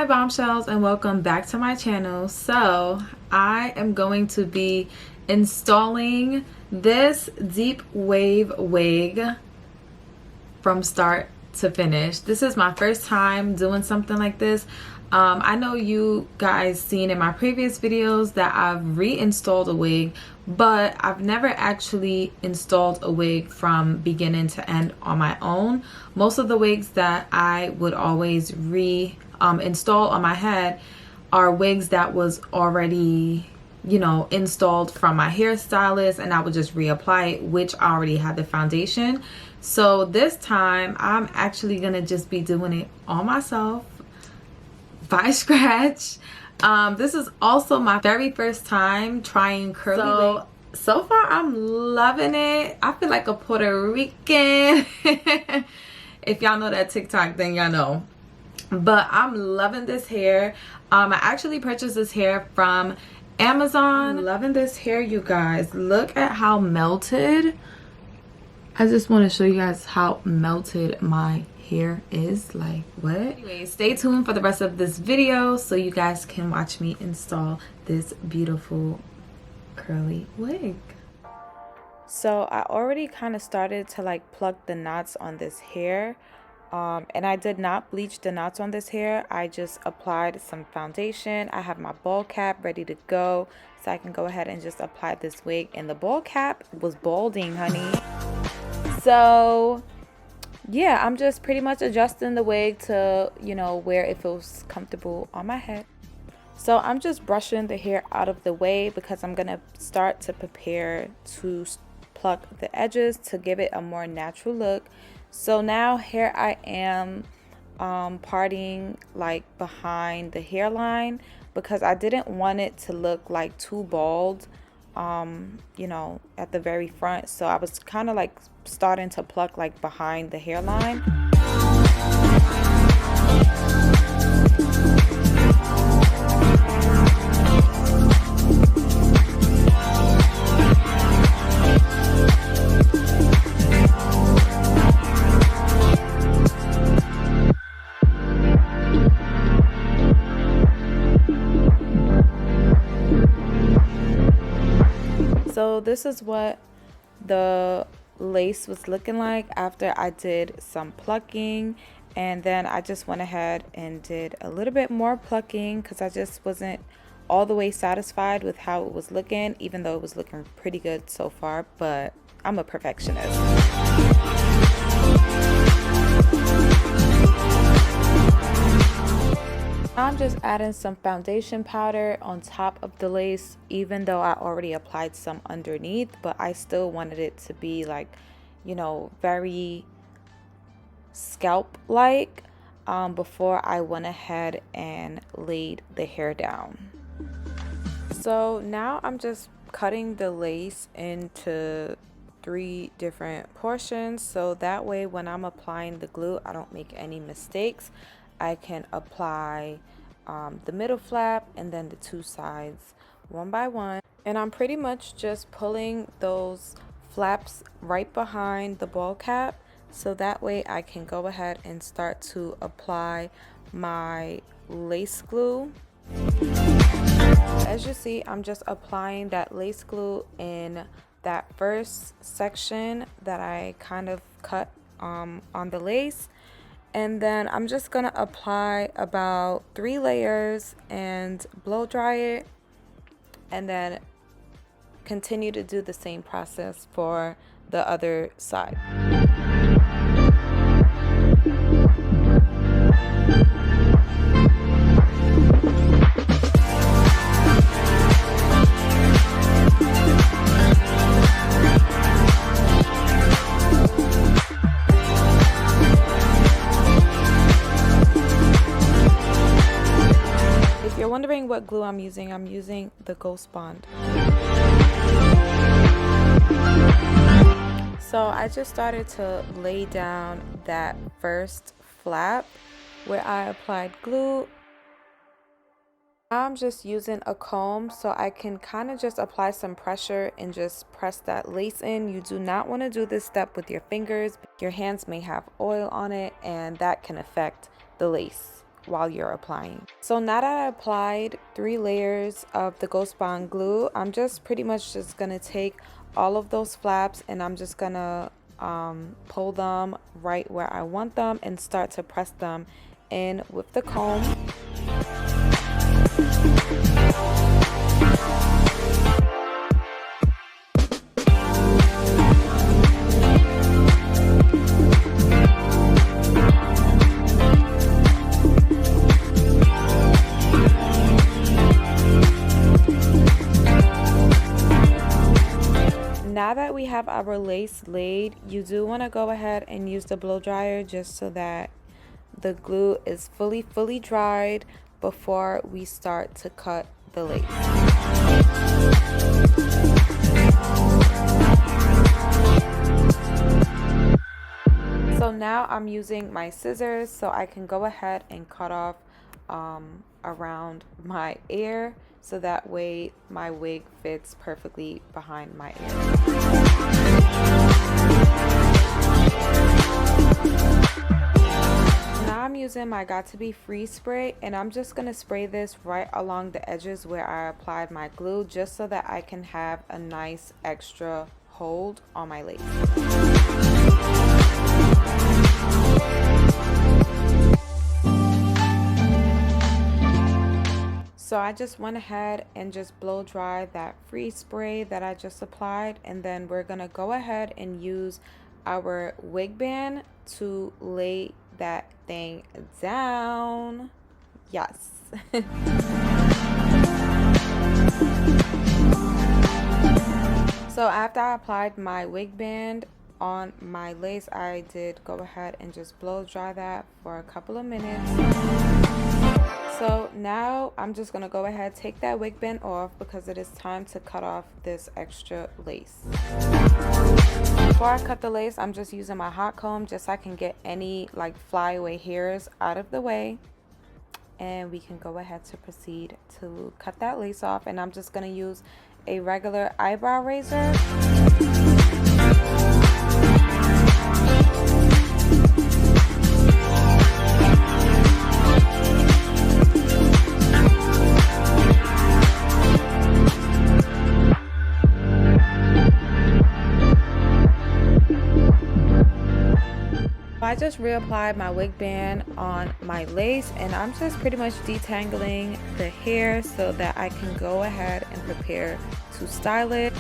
bombshells, and welcome back to my channel. So I am going to be installing this deep wave wig from start to finish. This is my first time doing something like this. I know you guys seen in my previous videos that I've reinstalled a wig, but I've never actually installed a wig from beginning to end on my own. Most of the wigs that I would always install on my head are wigs that was already, you know, installed from my hairstylist, and I would just reapply it, which I already had the foundation. So this time I'm actually gonna just be doing it all myself by scratch. This is also my very first time trying curly wig. So far I'm loving it. I feel like a Puerto Rican. If y'all know that TikTok, then y'all know. But I'm loving this hair. I actually purchased this hair from Amazon. I'm loving this hair, you guys. Look at how melted. I just want to show you guys how melted my hair is. Like, what? Anyway, stay tuned for the rest of this video so you guys can watch me install this beautiful curly wig. So I already kind of started to like pluck the knots on this hair. And I did not bleach the knots on this hair. I just applied some foundation. I have my ball cap ready to go, so I can go ahead and just apply this wig. And the ball cap was balding, honey. So yeah, I'm just pretty much adjusting the wig to, you know, where it feels comfortable on my head. So I'm just brushing the hair out of the way because I'm gonna start to prepare to pluck the edges to give it a more natural look. So now here I am parting like behind the hairline because I didn't want it to look like too bald, you know, at the very front. So I was kind of like starting to pluck like behind the hairline. So this is what the lace was looking like after I did some plucking, and then I just went ahead and did a little bit more plucking because I just wasn't all the way satisfied with how it was looking, even though it was looking pretty good so far, but I'm a perfectionist. I'm just adding some foundation powder on top of the lace, even though I already applied some underneath, but I still wanted it to be like, you know, very scalp-like before I went ahead and laid the hair down. So now I'm just cutting the lace into 3 different portions, so that way when I'm applying the glue, I don't make any mistakes. I can apply the middle flap and then the 2 sides one by one. And I'm pretty much just pulling those flaps right behind the ball cap, so that way I can go ahead and start to apply my lace glue. As you see, I'm just applying that lace glue in that first section that I kind of cut on the lace. And then I'm just gonna apply about 3 layers and blow dry it, and then continue to do the same process for the other side. If you're wondering what glue I'm using the Ghost Bond. So I just started to lay down that first flap where I applied glue. I'm just using a comb so I can kind of just apply some pressure and just press that lace in. You do not want to do this step with your fingers. Your hands may have oil on it and that can affect the lace while you're applying. So now that I applied 3 layers of the Ghost Bond glue, I'm just pretty much just gonna take all of those flaps and I'm just gonna pull them right where I want them and start to press them in with the comb. Now that we have our lace laid, you do want to go ahead and use the blow dryer just so that the glue is fully dried before we start to cut the lace. So now I'm using my scissors so I can go ahead and cut off around my ear, so that way my wig fits perfectly behind my ear. Now I'm using my Got To Be Free spray, and I'm just going to spray this right along the edges where I applied my glue, just so that I can have a nice extra hold on my lace. So I just went ahead and just blow dry that free spray that I just applied, and then we're gonna go ahead and use our wig band to lay that thing down. Yes. So after I applied my wig band on my lace, I did go ahead and just blow dry that for a couple of minutes. So now I'm just gonna go ahead, take that wig band off, because it is time to cut off this extra lace. Before I cut the lace, I'm just using my hot comb just so I can get any like flyaway hairs out of the way. And we can go ahead to proceed to cut that lace off. And I'm just gonna use a regular eyebrow razor. I just reapplied my wig band on my lace, and I'm just pretty much detangling the hair so that I can go ahead and prepare to style it.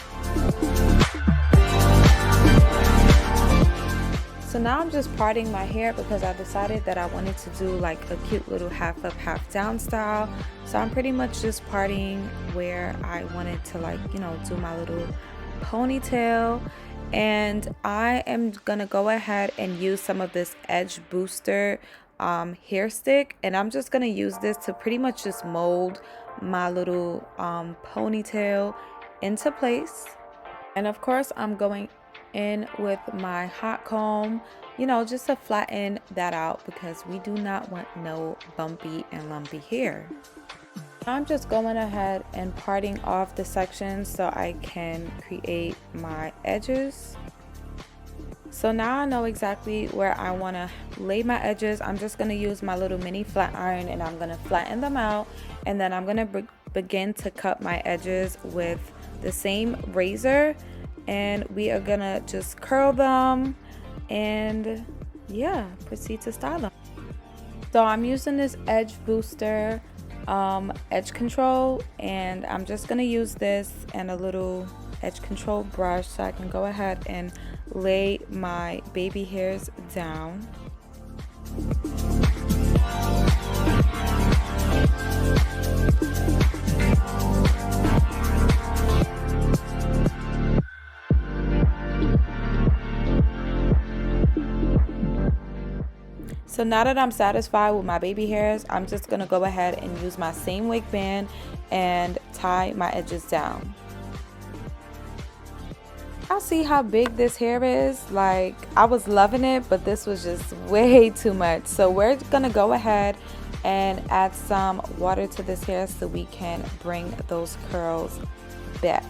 So now I'm just parting my hair because I decided that I wanted to do like a cute little half up, half down style. So I'm pretty much just parting where I wanted to, like, you know, do my little ponytail. And I am gonna go ahead and use some of this Edge Booster hair stick, and I'm just gonna use this to pretty much just mold my little ponytail into place. And of course I'm going in with my hot comb, you know, just to flatten that out, because we do not want no bumpy and lumpy hair. I'm just going ahead and parting off the sections so I can create my edges. So now I know exactly where I want to lay my edges. I'm just going to use my little mini flat iron and I'm going to flatten them out, and then I'm going to begin to cut my edges with the same razor, and we are going to just curl them and yeah, proceed to style them. So I'm using this Edge Booster edge control, and I'm just gonna use this and a little edge control brush so I can go ahead and lay my baby hairs down. So now that I'm satisfied with my baby hairs, I'm just gonna go ahead and use my same wig band and tie my edges down. I'll see how big this hair is. Like, I was loving it, but this was just way too much. So we're gonna go ahead and add some water to this hair so we can bring those curls back.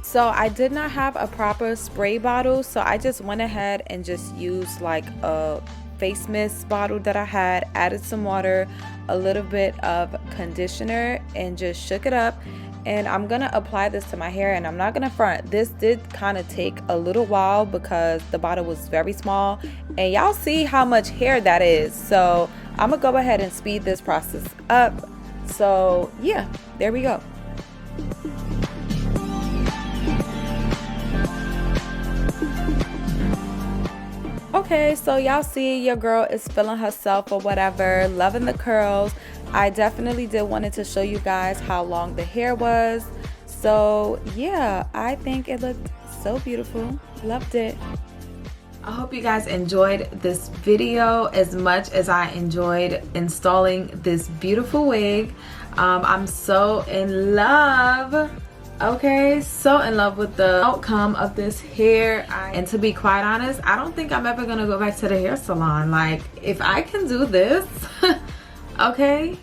So I did not have a proper spray bottle, so I just went ahead and just used like a face mist bottle that I had, added some water, a little bit of conditioner, and just shook it up. And I'm gonna apply this to my hair, and I'm not gonna front, this did kind of take a little while because the bottle was very small, and y'all see how much hair that is. So I'm gonna go ahead and speed this process up. So yeah, there we go. Okay, so y'all see your girl is feeling herself or whatever, loving the curls. I definitely did wanted to show you guys how long the hair was. So yeah, I think it looked so beautiful. Loved it. I hope you guys enjoyed this video as much as I enjoyed installing this beautiful wig. I'm so in love. Okay, so in love with the outcome of this hair. And to be quite honest, I don't think I'm ever gonna go back to the hair salon. Like, if I can do this, okay,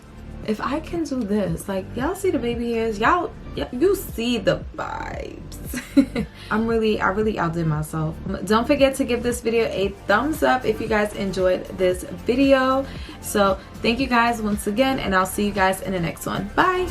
if I can do this, like, y'all see the baby hairs, y'all, you see the vibes. I really outdid myself. Don't forget to give this video a thumbs up if you guys enjoyed this video. So thank you guys once again, and I'll see you guys in the next one. Bye.